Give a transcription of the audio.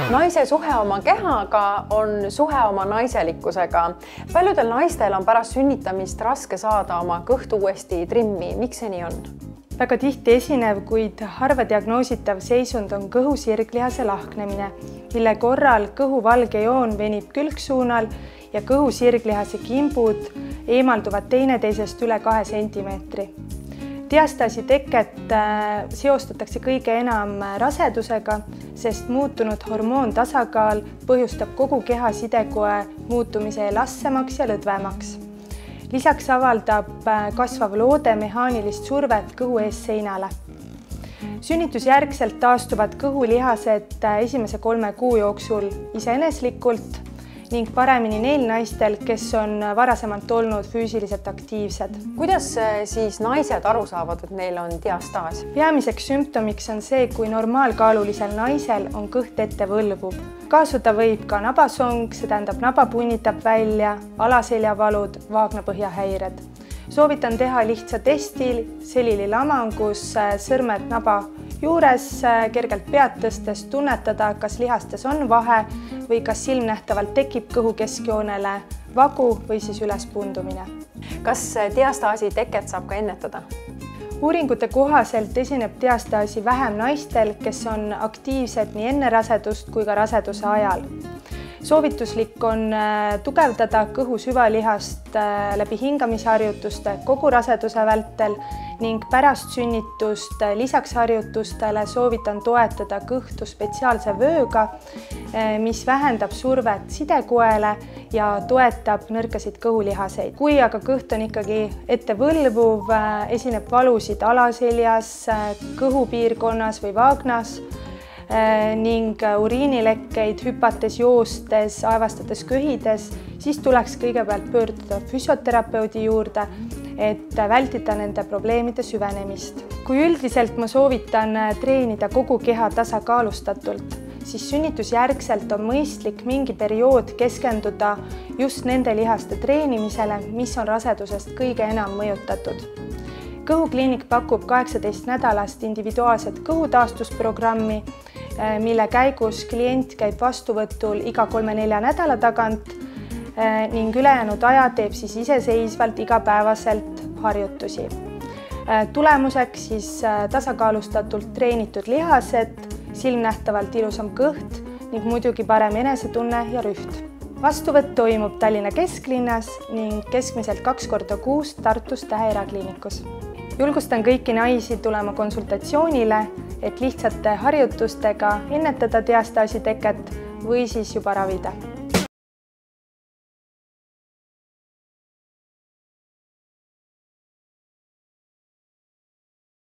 Naise suhe oma kehaga on suhe oma naiselikkusega. Paljudel naistel on pärast sünnitamist raske saada oma kõht uuesti trimmi. Miks see nii on? Väga tihti esinev, kuid harva diagnoositav seisund on kõhu sirglihase lahknemine, mille korral kõhu valge joon venib külgsuunal ja kõhu sirglihase kimbud eemalduvad teineteisest üle 2 sentimeetri. Diastaasi teket seostatakse kõige enam rasedusega, sest muutunud hormoontasakaal põhjustab kogu keha sidekoe muutumise elassemaks ja lõdvemaks. Lisaks avaldab kasvav loode mehaanilist survet kõhu eesseinale. Sünnitusjärgselt taastuvad kõhulihased esimese 3 kuu jooksul iseeneslikult ning paremini neil naistel, kes on varasemalt olnud füüsiliselt aktiivsed. Kuidas siis naised aru saavad, et neil on diastaas? Peamiseks sümptomiks on see, kui normaalkaalulisel naisel on kõht ette võlvuv. Kaasuda võib ka nabasong, see tähendab naba punnitab välja, alaseljavalud, vaagnapõhjahäired. Soovitan teha lihtsa testi selililaman, kus sõrmed naba juures kergelt pead tõstes tunnetada, kas lihastes on vahe või kas silmnähtavalt tekib kõhu keskjoonele vagu või siis ülespundumine. Kas diastaasi teket saab ka ennetada? Uuringute kohaselt esineb diastaasi vähem naistel, kes on aktiivsed nii enne rasedust kui ka raseduse ajal. Soovituslik on tugevdada kõhu süvalihast läbi hingamisharjutuste kogu raseduse vältel ning pärast sünnitust lisaks harjutustele soovitan toetada kõhtu spetsiaalse vööga, mis vähendab survet sidekoele ja toetab nõrkasid kõhulihaseid. Kui aga kõht on ikkagi ette võlvuv, esineb valusid alaseljas, kõhupiirkonnas või vaagnas ning uriinilekkeid hüpates, joostes, aevastades, köhides, siis tuleks kõigepealt pöörduda füsioterapeudi juurde, et vältida nende probleemide süvenemist. Kui üldiselt ma soovitan treenida kogu keha tasakaalustatult, siis sünnitusjärgselt on mõistlik mingi periood keskenduda just nende lihaste treenimisele, mis on rasedusest kõige enam mõjutatud. Kõhukliinik pakub 18 nädalast individuaalset kõhutaastusprogrammi, mille käigus klient käib vastuvõtul iga 3-4 nädala tagant ning ülejäänud aja teeb siis iseseisvalt igapäevaselt harjutusi. Tulemuseks siis tasakaalustatult treenitud lihased, silmnähtavalt ilusam kõht ning muidugi parem enesetunne ja rüht. Vastuvõtt toimub Tallinna kesklinnas ning keskmiselt 2 korda kuus Tartus Tähe erakliinikus. Julgustan kõiki naisi tulema konsultatsioonile, et lihtsate harjutustega ennetada diastaasi teket või siis juba ravida.